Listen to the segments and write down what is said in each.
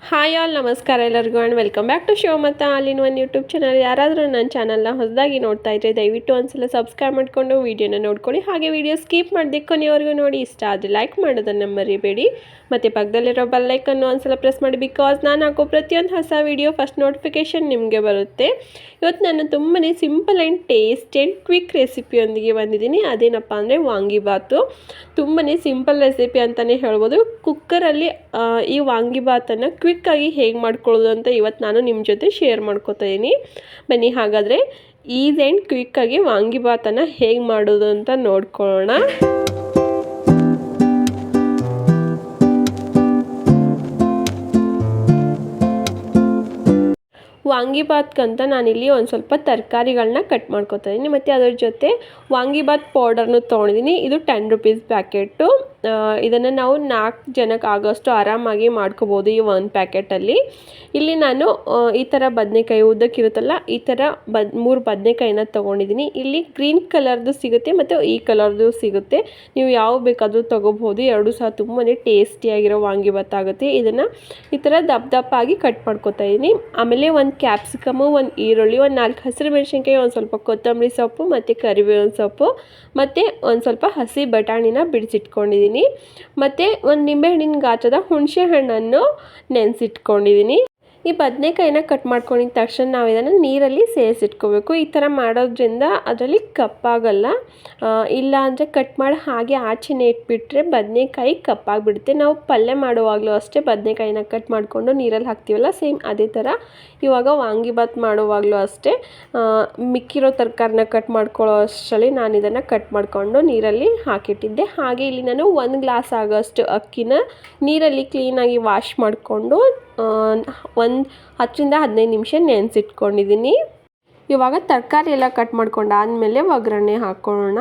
Hi all ನಮಸ್ಕಾರ ಎಲ್ಲರಿಗೂ and welcome back to show ಮತ್ತು ಆಲಿನ್ ಒನ್ ಯೂಟ್ಯೂಬ್ ಚಾನಲ್. ಯಾರಾದರೂ ನನ್ನ ಚಾನಲ್ನ ಹೊಸದಾಗಿ ನೋಡ್ತಾ ಇದ್ದರೆ ದಯವಿಟ್ಟು ಒಂದ್ಸಲ ಸಬ್ಸ್ಕ್ರೈಬ್ ಮಾಡಿಕೊಂಡು ವೀಡಿಯೋನ ನೋಡ್ಕೊಳ್ಳಿ. ಹಾಗೆ ವೀಡಿಯೋ ಸ್ಕಿಪ್ ಮಾಡದೆ ಕೊನೆಯವರೆಗೂ ನೋಡಿ. ಇಷ್ಟ ಆದರೆ ಲೈಕ್ ಮಾಡೋದನ್ನು ಮರಿಬೇಡಿ. ಮತ್ತು ಪಕ್ಕದಲ್ಲಿರೋ ಬೆಲ್ಲೈಕನ್ನು ಒಂದ್ಸಲ ಪ್ರೆಸ್ ಮಾಡಿ, ಬಿಕಾಸ್ ನಾನು ಹಾಕೋ ಪ್ರತಿಯೊಂದು ಹೊಸ ವೀಡಿಯೋ ಫಸ್ಟ್ ನೋಟಿಫಿಕೇಷನ್ ನಿಮಗೆ ಬರುತ್ತೆ. ಇವತ್ತು ನಾನು ತುಂಬಾ simple and taste and quick ರೆಸಿಪಿಯೊಂದಿಗೆ ಬಂದಿದ್ದೀನಿ. ಅದೇನಪ್ಪ ಅಂದರೆ ವಾಂಗಿಬಾತು. ತುಂಬಾ ಸಿಂಪಲ್ ರೆಸಿಪಿ ಅಂತಲೇ ಹೇಳ್ಬೋದು. ಕುಕ್ಕರಲ್ಲಿ ಈ ವಾಂಗಿಬಾತನ್ನು ಕ್ವಿಕ್ಕಾಗಿ ಹೇಗೆ ಮಾಡ್ಕೊಳ್ಳೋದು ಅಂತ ಇವತ್ತು ನಾನು ನಿಮ್ಮ ಜೊತೆ ಶೇರ್ ಮಾಡ್ಕೋತಾ ಇದ್ದೀನಿ. ಬನ್ನಿ ಹಾಗಾದರೆ ಈಸಿ ಆ್ಯಂಡ್ ಕ್ವಿಕ್ಕಾಗಿ ವಾಂಗಿಬಾತನ್ನು ಹೇಗೆ ಮಾಡೋದು ಅಂತ ನೋಡ್ಕೊಳ್ಳೋಣ. ವಾಂಗಿಬಾತ್ಗಂತ ನಾನಿಲ್ಲಿ ಒಂದು ಸ್ವಲ್ಪ ತರಕಾರಿಗಳನ್ನ ಕಟ್ ಮಾಡ್ಕೊತಾ ಇದ್ದೀನಿ. ಮತ್ತು ಅದರ ಜೊತೆ ವಾಂಗಿಬಾತ್ ಪೌಡರ್ನು ತೊಗೊಂಡಿದ್ದೀನಿ. ಇದು 10 ರುಪೀಸ್ ಪ್ಯಾಕೆಟು. ಇದನ್ನು ನಾವು 4 ಜನಕ್ಕೆ ಆಗೋಷ್ಟು ಆರಾಮಾಗಿ ಮಾಡ್ಕೋಬೋದು ಈ ಒಂದು ಪ್ಯಾಕೆಟಲ್ಲಿ. ಇಲ್ಲಿ ನಾನು ಈ ಥರ ಬದನೆಕಾಯಿ ಉದ್ದಕ್ಕಿರುತ್ತಲ್ಲ, ಈ ಥರ 3 ಬದನೆಕಾಯಿನ ತೊಗೊಂಡಿದ್ದೀನಿ. ಇಲ್ಲಿ ಗ್ರೀನ್ ಕಲರ್ದು ಸಿಗುತ್ತೆ ಮತ್ತು ಈ ಕಲರ್ದು ಸಿಗುತ್ತೆ. ನೀವು ಯಾವ ಬೇಕಾದರೂ ತೊಗೋಬೋದು. ಎರಡೂ ಸಹ ತುಂಬಾ ಟೇಸ್ಟಿಯಾಗಿರೋ ವಾಂಗಿಬಾತ್ ಆಗುತ್ತೆ. ಇದನ್ನು ಈ ಥರ ದಪ್ಪಾಗಿ ಕಟ್ ಮಾಡ್ಕೊತಾ ಇದ್ದೀನಿ. ಆಮೇಲೆ ಒಂದು ಕ್ಯಾಪ್ಸಿಕಮು, ಒಂದು ಈರುಳ್ಳಿ, ಒಂದು 4 ಹಸಿರು ಮೆಣಸಿನ್ಕಾಯಿ, ಒಂದು ಸ್ವಲ್ಪ ಕೊತ್ತಂಬರಿ ಸೊಪ್ಪು ಮತ್ತು ಕರಿಬೇವಿನ ಸೊಪ್ಪು ಮತ್ತು ಒಂದು ಸ್ವಲ್ಪ ಹಸಿ ಬಟಾಣಿನ ಬಿಡಿಸಿಟ್ಕೊಂಡಿದ್ದೀನಿ. ಮತ್ತು ಒಂದು ನಿಂಬೆಹಣ್ಣಿನ ಗಾತ್ರದ ಹುಣಸೆ ಹಣ್ಣನ್ನು ನೆನೆಸಿಟ್ಕೊಂಡಿದ್ದೀನಿ. ಈ ಬದನೆಕಾಯಿನ ಕಟ್ ಮಾಡ್ಕೊಂಡಿದ್ದ ತಕ್ಷಣ ನಾವು ಇದನ್ನು ನೀರಲ್ಲಿ ಸೇರಿಸಿಟ್ಕೋಬೇಕು. ಈ ಥರ ಮಾಡೋದ್ರಿಂದ ಅದರಲ್ಲಿ ಕಪ್ಪಾಗಲ್ಲ. ಇಲ್ಲ ಅಂದರೆ ಕಟ್ ಮಾಡಿ ಹಾಗೆ ಆಚೆನೇ ಇಟ್ಬಿಟ್ರೆ ಬದನೆಕಾಯಿ ಕಪ್ಪಾಗಿಬಿಡುತ್ತೆ. ನಾವು ಪಲ್ಯ ಮಾಡುವಾಗಲೂ ಅಷ್ಟೇ ಬದನೆಕಾಯಿನ ಕಟ್ ಮಾಡಿಕೊಂಡು ನೀರಲ್ಲಿ ಹಾಕ್ತೀವಲ್ಲ, ಸೇಮ್ ಅದೇ ಥರ ಇವಾಗ ವಾಂಗಿಬಾತ್ ಮಾಡುವಾಗಲೂ ಅಷ್ಟೇ ಮಿಕ್ಕಿರೋ ತರಕಾರಿನ ಕಟ್ ಮಾಡ್ಕೊಳ್ಳೋ ಅಷ್ಟರಲ್ಲಿ ನಾನು ಇದನ್ನು ಕಟ್ ಮಾಡಿಕೊಂಡು ನೀರಲ್ಲಿ ಹಾಕಿಟ್ಟಿದ್ದೆ. ಹಾಗೆ ಇಲ್ಲಿ ನಾನು 1 ಗ್ಲಾಸ್ ಆಗೋಷ್ಟು ಅಕ್ಕಿನ ನೀರಲ್ಲಿ ಕ್ಲೀನಾಗಿ ವಾಶ್ ಮಾಡಿಕೊಂಡು ಒಂದು 10ರಿಂದ 15 ನಿಮಿಷ ನೆನೆಸಿಟ್ಕೊಂಡಿದ್ದೀನಿ. ಇವಾಗ ತರಕಾರಿ ಎಲ್ಲ ಕಟ್ ಮಾಡ್ಕೊಂಡಾದಮೇಲೆ ಒಗ್ಗರಣೆ ಹಾಕ್ಕೊಳ್ಳೋಣ.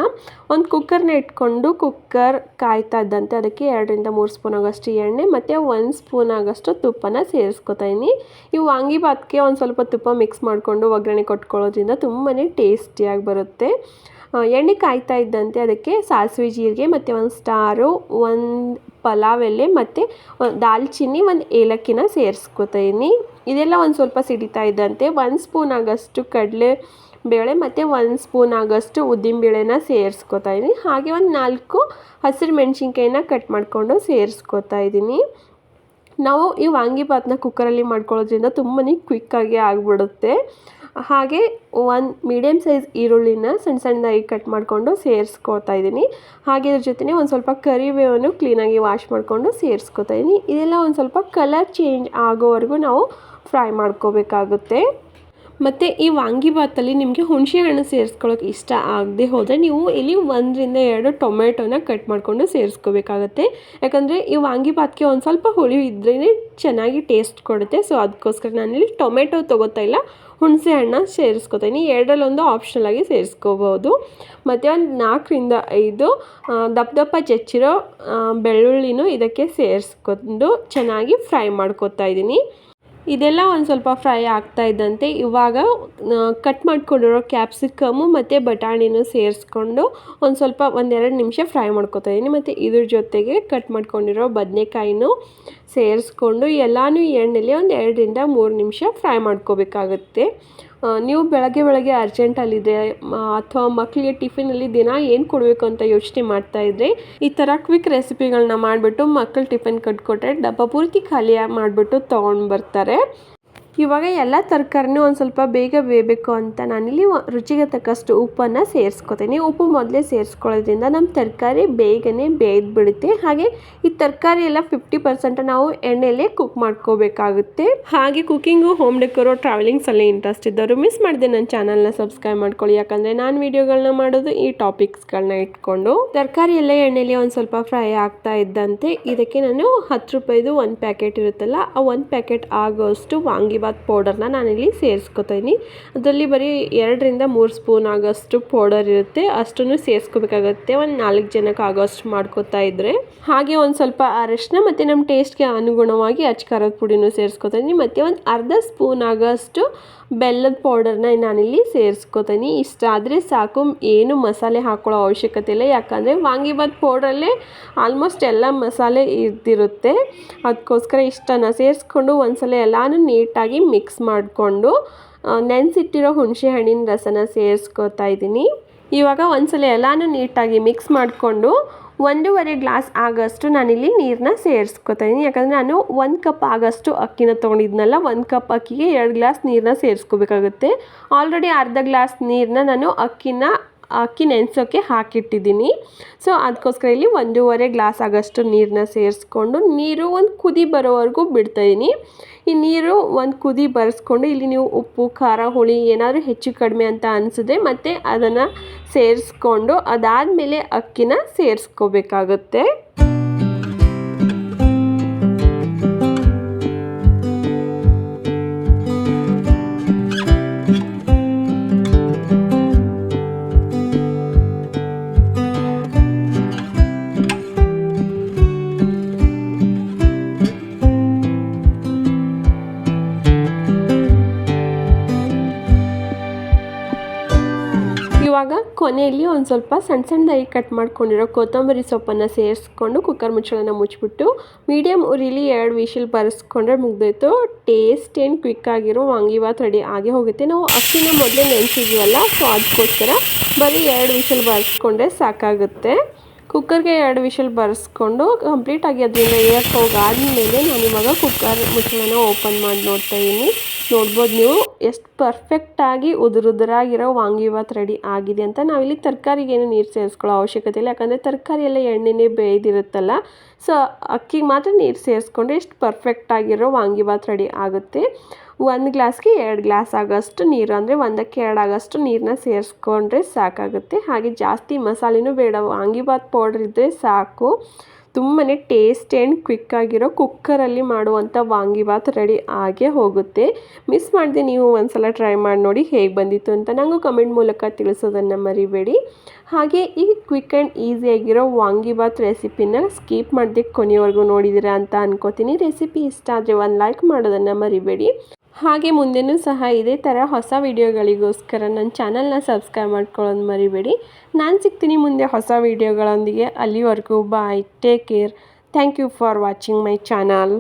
ಒಂದು ಕುಕ್ಕರ್ನ ಇಟ್ಕೊಂಡು ಕುಕ್ಕರ್ ಕಾಯ್ತಾ ಇದ್ದಂತೆ ಅದಕ್ಕೆ 2ರಿಂದ 3 ಸ್ಪೂನ್ ಆಗೋಷ್ಟು ಎಣ್ಣೆ ಮತ್ತು 1 ಸ್ಪೂನ್ ಆಗೋಷ್ಟು ತುಪ್ಪನ ಸೇರಿಸ್ಕೊತಾ ಇದ್ದೀನಿ. ಈ ವಾಂಗಿಬಾತ್ಗೆ ಒಂದು ಸ್ವಲ್ಪ ತುಪ್ಪ ಮಿಕ್ಸ್ ಮಾಡಿಕೊಂಡು ಒಗ್ಗರಣೆ ಕೊಟ್ಕೊಳ್ಳೋದ್ರಿಂದ ತುಂಬಾ ಟೇಸ್ಟಿಯಾಗಿ ಬರುತ್ತೆ. ಎಣ್ಣೆ ಕಾಯ್ತಾ ಇದ್ದಂತೆ ಅದಕ್ಕೆ ಸಾಸಿವೆ ಜೀರಿಗೆ ಮತ್ತು ಒಂದು ಸ್ಟಾರು, ಒಂದು ಪಲಾವ್ ಎಲೆ ಮತ್ತು ದಾಲ್ಚಿನ್ನಿ, ಒಂದು ಏಲಕ್ಕಿನ ಸೇರಿಸ್ಕೊತಾ ಇದ್ದೀನಿ. ಇದೆಲ್ಲ ಒಂದು ಸ್ವಲ್ಪ ಸಿಡಿತಾ ಇದ್ದಂತೆ 1 ಸ್ಪೂನ್ ಆಗೋಷ್ಟು ಕಡಲೆ ಬೇಳೆ ಮತ್ತು 1 ಸ್ಪೂನ್ ಆಗೋಷ್ಟು ಉದ್ದಿನಬೇಳೆನ ಸೇರಿಸ್ಕೊತಾ ಇದ್ದೀನಿ. ಹಾಗೆ ಒಂದು 4 ಹಸಿರು ಮೆಣಸಿನ್ಕಾಯಿನ ಕಟ್ ಮಾಡಿಕೊಂಡು ಸೇರಿಸ್ಕೊತಾ ಇದ್ದೀನಿ. ನಾವು ಈ ವಾಂಗಿಬಾತನ್ನ ಕುಕ್ಕರಲ್ಲಿ ಮಾಡ್ಕೊಳ್ಳೋದ್ರಿಂದ ತುಂಬಾ ಕ್ವಿಕ್ಕಾಗಿ ಆಗಿಬಿಡುತ್ತೆ. ಹಾಗೆ ಒಂದು ಮೀಡಿಯಮ್ ಸೈಜ್ ಈರುಳ್ಳಿನ ಸಣ್ಣದಾಗಿ ಕಟ್ ಮಾಡಿಕೊಂಡು ಸೇರಿಸ್ಕೊತಾ ಇದ್ದೀನಿ. ಹಾಗೆ ಇದ್ರ ಜೊತೆ ಒಂದು ಸ್ವಲ್ಪ ಕರಿಬೇವನ್ನು ಕ್ಲೀನಾಗಿ ವಾಶ್ ಮಾಡಿಕೊಂಡು ಸೇರಿಸ್ಕೊತಾ ಇದ್ದೀನಿ. ಇದೆಲ್ಲ ಒಂದು ಸ್ವಲ್ಪ ಕಲರ್ ಚೇಂಜ್ ಆಗೋವರೆಗೂ ನಾವು ಫ್ರೈ ಮಾಡ್ಕೋಬೇಕಾಗುತ್ತೆ. ಮತ್ತು ಈ ವಾಂಗಿಬಾತಲ್ಲಿ ನಿಮಗೆ ಹುಣಸೆ ಹಣ್ಣು ಸೇರಿಸ್ಕೊಳ್ಳೋಕೆ ಇಷ್ಟ ಆಗದೆ ಹೋದರೆ ನೀವು ಇಲ್ಲಿ 1ರಿಂದ 2 ಟೊಮೆಟೊನ ಕಟ್ ಮಾಡಿಕೊಂಡು ಸೇರಿಸ್ಕೋಬೇಕಾಗತ್ತೆ. ಯಾಕಂದರೆ ಈ ವಾಂಗಿಬಾತ್ಗೆ ಒಂದು ಸ್ವಲ್ಪ ಹುಳಿ ಇದ್ರೇ ಚೆನ್ನಾಗಿ ಟೇಸ್ಟ್ ಕೊಡುತ್ತೆ. ಸೊ ಅದಕ್ಕೋಸ್ಕರ ನಾನಿಲ್ಲಿ ಟೊಮೆಟೊ ತೊಗೋತಾ ಇಲ್ಲ, ಹುಣಸೆ ಹಣ್ಣು ಸೇರಿಸ್ಕೊತಾ ಇದ್ದೀನಿ. 2ರಲ್ಲೊಂದು ಆಪ್ಷನಲ್ ಆಗಿ ಸೇರಿಸ್ಕೋಬೋದು. ಮತ್ತು ಒಂದು 4ರಿಂದ 5 ದಪ್ಪ ಜಜ್ಜಿರೋ ಬೆಳ್ಳುಳ್ಳಿನೂ ಇದಕ್ಕೆ ಸೇರಿಸ್ಕೊಂಡು ಚೆನ್ನಾಗಿ ಫ್ರೈ ಮಾಡ್ಕೊತಾ ಇದ್ದೀನಿ. ಇದೆಲ್ಲ ಒಂದು ಸ್ವಲ್ಪ ಫ್ರೈ ಆಗ್ತಾ ಇದ್ದಂತೆ ಇವಾಗ ಕಟ್ ಮಾಡ್ಕೊಂಡಿರೋ ಕ್ಯಾಪ್ಸಿಕಮು ಮತ್ತು ಬಟಾಣಿನೂ ಸೇರಿಸ್ಕೊಂಡು ಒಂದು ಸ್ವಲ್ಪ 1-2 ನಿಮಿಷ ಫ್ರೈ ಮಾಡ್ಕೊತಾ ಇದ್ದೀನಿ. ಮತ್ತು ಇದ್ರ ಜೊತೆಗೆ ಕಟ್ ಮಾಡ್ಕೊಂಡಿರೋ ಬದನೆಕಾಯಿನೂ ಸೇರಿಸ್ಕೊಂಡು ಎಲ್ಲನೂ ಎಣ್ಣೆಲಿ ಒಂದು 2ರಿಂದ 3 ನಿಮಿಷ ಫ್ರೈ ಮಾಡ್ಕೋಬೇಕಾಗುತ್ತೆ. ನೀವು ಬೆಳಗ್ಗೆ ಅರ್ಜೆಂಟಲ್ಲಿದ್ದರೆ ಅಥವಾ ಮಕ್ಕಳಿಗೆ ಟಿಫಿನಲ್ಲಿ ದಿನ ಏನು ಕೊಡಬೇಕು ಅಂತ ಯೋಚನೆ ಮಾಡ್ತಾಯಿದ್ರೆ ಈ ಥರ ಕ್ವಿಕ್ ರೆಸಿಪಿಗಳನ್ನ ಮಾಡಿಬಿಟ್ಟು ಮಕ್ಕಳು ಟಿಫಿನ್ ಕಟ್ಕೊಟ್ರೆ ಡಬ್ಬ ಪೂರ್ತಿ ಖಾಲಿ ಮಾಡಿಬಿಟ್ಟು ತೊಗೊಂಡು ಬರ್ತಾರೆ. ಇವಾಗ ಎಲ್ಲ ತರಕಾರಿನೂ ಒಂದು ಸ್ವಲ್ಪ ಬೇಗ ಬೇಯಬೇಕು ಅಂತ ನಾನಿಲ್ಲಿ ರುಚಿಗೆ ತಕ್ಕಷ್ಟು ಉಪ್ಪನ್ನು ಸೇರಿಸ್ಕೊತೀನಿ. ಉಪ್ಪು ಮೊದಲೇ ಸೇರಿಸ್ಕೊಳ್ಳೋದ್ರಿಂದ ನಮ್ಮ ತರಕಾರಿ ಬೇಗನೆ ಬೇಯ್ದುಬಿಡುತ್ತೆ. ಹಾಗೆ ಈ ತರಕಾರಿ ಎಲ್ಲ 50% ನಾವು ಎಣ್ಣೆಯಲ್ಲೇ ಕುಕ್ ಮಾಡ್ಕೋಬೇಕಾಗುತ್ತೆ. ಹಾಗೆ ಕುಕ್ಕಿಂಗು, ಹೋಮ್ ಡೆಕೋರು, ಟ್ರಾವೆಲಿಂಗ್ಸಲ್ಲಿ ಇಂಟ್ರೆಸ್ಟ್ ಇದ್ದವರು ಮಿಸ್ ಮಾಡಿದೆ ನನ್ನ ಚಾನಲ್ನ ಸಬ್ಸ್ಕ್ರೈಬ್ ಮಾಡ್ಕೊಳ್ಳಿ. ಯಾಕಂದರೆ ನಾನು ವೀಡಿಯೋಗಳನ್ನ ಮಾಡೋದು ಈ ಟಾಪಿಕ್ಸ್ಗಳನ್ನ ಇಟ್ಕೊಂಡು. ತರಕಾರಿ ಎಲ್ಲ ಎಣ್ಣೆಯಲ್ಲಿ ಒಂದು ಸ್ವಲ್ಪ ಫ್ರೈ ಆಗ್ತಾ ಇದ್ದಂತೆ ಇದಕ್ಕೆ ನಾನು 10 ರೂಪಾಯಿದು 1 ಪ್ಯಾಕೆಟ್ ಇರುತ್ತಲ್ಲ, ಆ 1 ಪ್ಯಾಕೆಟ್ ಆಗೋಷ್ಟು ವಾಂಗಿಬಾತ್ ವಾಂಗಿಬಾತ್ ಪೌಡರ್ನ ನಾನಿಲ್ಲಿ ಸೇರಿಸ್ಕೊತೀನಿ. ಅದರಲ್ಲಿ ಬರೀ 2ರಿಂದ 3 ಸ್ಪೂನ್ ಆಗೋಷ್ಟು ಪೌಡರ್ ಇರುತ್ತೆ, ಅಷ್ಟನ್ನು ಸೇರಿಸ್ಕೋಬೇಕಾಗತ್ತೆ ಒಂದು 4 ಜನಕ್ಕೆ ಆಗೋಷ್ಟು ಮಾಡ್ಕೋತಾ ಇದ್ದರೆ. ಹಾಗೆ ಒಂದು ಸ್ವಲ್ಪ ಅರಿಶಿನ ಮತ್ತು ನಮ್ಮ ಟೇಸ್ಟ್ಗೆ ಅನುಗುಣವಾಗಿ ಅಚ್ಚ ಖಾರದ ಪುಡಿನೂ ಸೇರಿಸ್ಕೊತೀನಿ. ಮತ್ತು ಒಂದು ಅರ್ಧ ಸ್ಪೂನ್ ಆಗೋಷ್ಟು ಬೆಲ್ಲದ ಪೌಡರ್ನ ನಾನಿಲ್ಲಿ ಸೇರಿಸ್ಕೊತೀನಿ. ಇಷ್ಟ ಆದರೆ ಸಾಕು, ಏನು ಮಸಾಲೆ ಹಾಕ್ಕೊಳ್ಳೋ ಅವಶ್ಯಕತೆ ಇಲ್ಲ. ಯಾಕಂದರೆ ವಾಂಗಿಬಾತ್ ಪೌಡ್ರಲ್ಲೇ ಆಲ್ಮೋಸ್ಟ್ ಎಲ್ಲ ಮಸಾಲೆ ಇದ್ದಿರುತ್ತೆ. ಅದಕ್ಕೋಸ್ಕರ ಇಷ್ಟನ್ನು ಸೇರಿಸ್ಕೊಂಡು ಒಂದ್ಸಲ ಎಲ್ಲನೂ ನೀಟಾಗಿ ಮಿಕ್ಸ್ ಮಾಡಿಕೊಂಡು ನೆನೆಸಿಟ್ಟಿರೋ ಹುಣಸೆ ಹಣ್ಣಿನ ರಸನ ಸೇರಿಸ್ಕೊತಾ ಇದ್ದೀನಿ. ಇವಾಗ ಒಂದ್ಸಲ ಎಲ್ಲನೂ ನೀಟಾಗಿ ಮಿಕ್ಸ್ ಮಾಡಿಕೊಂಡು 1.5 ಗ್ಲಾಸ್ ಆಗೋಷ್ಟು ನಾನಿಲ್ಲಿ ನೀರನ್ನ ಸೇರಿಸ್ಕೊತೀನಿ. ಯಾಕಂದರೆ ನಾನು 1 ಕಪ್ ಆಗೋಷ್ಟು ಅಕ್ಕಿನ ತೊಗೊಂಡಿದ್ನಲ್ಲ, 1 ಕಪ್ ಅಕ್ಕಿಗೆ 2 ಗ್ಲಾಸ್ ನೀರನ್ನ ಸೇರಿಸ್ಕೋಬೇಕಾಗುತ್ತೆ. ಆಲ್ರೆಡಿ ಅರ್ಧ ಗ್ಲಾಸ್ ನೀರನ್ನ ನಾನು ಅಕ್ಕಿ ನೆನೆಸೋಕ್ಕೆ ಹಾಕಿಟ್ಟಿದ್ದೀನಿ. ಸೊ ಅದಕ್ಕೋಸ್ಕರ ಇಲ್ಲಿ 1.5 ಗ್ಲಾಸ್ ಆಗೋಷ್ಟು ನೀರನ್ನ ಸೇರಿಸ್ಕೊಂಡು ನೀರು ಒಂದು ಕುದಿ ಬರೋವರೆಗೂ ಬಿಡ್ತಾಯಿದ್ದೀನಿ. ಈ ನೀರು ಒಂದು ಕುದಿ ಬರೆಸ್ಕೊಂಡು ಇಲ್ಲಿ ನೀವು ಉಪ್ಪು, ಖಾರ, ಹುಳಿ ಏನಾದರೂ ಹೆಚ್ಚು ಕಡಿಮೆ ಅಂತ ಅನಿಸಿದ್ರೆ ಮತ್ತೆ ಅದನ್ನು ಸೇರಿಸ್ಕೊಂಡು ಅದಾದಮೇಲೆ ಅಕ್ಕಿನ ಸೇರಿಸ್ಕೋಬೇಕಾಗುತ್ತೆ. ಇವಾಗ ಕೊನೆಯಲ್ಲಿ ಒಂದು ಸ್ವಲ್ಪ ಸಣ್ಣದಾಗಿ ಕಟ್ ಮಾಡ್ಕೊಂಡಿರೋ ಕೊತ್ತಂಬರಿ ಸೊಪ್ಪನ್ನು ಸೇರಿಸ್ಕೊಂಡು ಕುಕ್ಕರ್ ಮುಚ್ಚಳನ ಮುಚ್ಚಿಬಿಟ್ಟು ಮೀಡಿಯಮ್ ಉರಿಲಿ 2 ವಿಷಲ್ ಬರೆಸ್ಕೊಂಡ್ರೆ ಮುಗ್ದೋಯ್ತು. ಟೇಸ್ಟ್ ಏನು ಕ್ವಿಕ್ ಆಗಿರೋ ವಾಂಗಿಬಾತ್ ರೆಡಿ ಆಗೇ ಹೋಗುತ್ತೆ. ನಾವು ಅಕ್ಕಿನ ಮೊದಲೇ ನೆನೆಸಿದ್ವಲ್ಲ, ಸೊ ಅದಕ್ಕೋಸ್ಕರ ಬರೀ 2 ವಿಷಲ್ ಬರೆಸ್ಕೊಂಡ್ರೆ ಸಾಕಾಗುತ್ತೆ. ಕುಕ್ಕರ್ಗೆ 2 ವಿಷಲ್ ಬರೆಸ್ಕೊಂಡು ಕಂಪ್ಲೀಟಾಗಿ ಅದರಿಂದ ಏರ್ ಹೋಗಾದ್ಮೇಲೆ ನಾನಿವಾಗ ಕುಕ್ಕರ್ ಮುಚ್ಚಳನ ಓಪನ್ ಮಾಡಿ ನೋಡ್ತಾ ಇದ್ದೀನಿ. ನೋಡ್ಬೋದು ನೀವು ಎಷ್ಟು ಪರ್ಫೆಕ್ಟಾಗಿ ಉದುರಾಗಿರೋ ವಾಂಗಿಬಾತ್ ರೆಡಿ ಆಗಿದೆ ಅಂತ. ನಾವಿಲ್ಲಿ ತರಕಾರಿಗೇನು ನೀರು ಸೇರಿಸ್ಕೊಳ್ಳೋ ಅವಶ್ಯಕತೆ ಇಲ್ಲ, ಯಾಕಂದರೆ ತರಕಾರಿ ಎಲ್ಲ ಎಣ್ಣೆನೇ ಬೇಯ್ದಿರುತ್ತಲ್ಲ. ಸೊ ಅಕ್ಕಿಗೆ ಮಾತ್ರ ನೀರು ಸೇರಿಸ್ಕೊಂಡ್ರೆ ಎಷ್ಟು ಪರ್ಫೆಕ್ಟಾಗಿರೋ ವಾಂಗಿಬಾತ್ ರೆಡಿ ಆಗುತ್ತೆ. 1 ಗ್ಲಾಸ್ಗೆ 2 ಗ್ಲಾಸ್ ಆಗೋಷ್ಟು ನೀರು, ಅಂದರೆ 1ಕ್ಕೆ 2 ಆಗೋಷ್ಟು ನೀರನ್ನ ಸೇರಿಸ್ಕೊಂಡ್ರೆ ಸಾಕಾಗುತ್ತೆ. ಹಾಗೆ ಜಾಸ್ತಿ ಮಸಾಲೆನೂ ಬೇಡ, ವಾಂಗಿಬಾತ್ ಪೌಡ್ರ್ ಇದ್ದರೆ ಸಾಕು. ತುಂಬಾ ಟೇಸ್ಟ್ ಆ್ಯಂಡ್ ಕ್ವಿಕ್ ಆಗಿರೋ ಕುಕ್ಕರಲ್ಲಿ ಮಾಡುವಂಥ ವಾಂಗಿಬಾತ್ ರೆಡಿ ಆಗೇ ಹೋಗುತ್ತೆ. ಮಿಸ್ ಮಾಡದೆ ನೀವು ಒಂದ್ಸಲ ಟ್ರೈ ಮಾಡಿ ನೋಡಿ ಹೇಗೆ ಬಂದಿತ್ತು ಅಂತ ನನಗೂ ಕಮೆಂಟ್ ಮೂಲಕ ತಿಳಿಸೋದನ್ನು ಮರಿಬೇಡಿ. ಹಾಗೆ ಈ ಕ್ವಿಕ್ ಆ್ಯಂಡ್ ಈಸಿಯಾಗಿರೋ ವಾಂಗಿಬಾತ್ ರೆಸಿಪಿನ ಸ್ಕಿಪ್ ಮಾಡದೆ ಕೊನೆಯವರೆಗೂ ನೋಡಿದ್ದೀರಾ ಅಂತ ಅನ್ಕೋತೀನಿ. ರೆಸಿಪಿ ಇಷ್ಟ ಆದರೆ ಒಂದು ಲೈಕ್ ಮಾಡೋದನ್ನು ಮರಿಬೇಡಿ. ಹಾಗೆ ಮುಂದೆನೂ ಸಹ ಇದೇ ಥರ ಹೊಸ ವಿಡಿಯೋಗಳಿಗೋಸ್ಕರ ನನ್ನ ಚಾನಲ್ನ ಸಬ್ಸ್ಕ್ರೈಬ್ ಮಾಡ್ಕೊಳ್ಳೋದು ಮರಿಬೇಡಿ. ನಾನು ಸಿಗ್ತೀನಿ ಮುಂದೆ ಹೊಸ ವಿಡಿಯೋಗಳೊಂದಿಗೆ. ಅಲ್ಲಿವರೆಗೂ bye, take care. Thank you for watching my channel.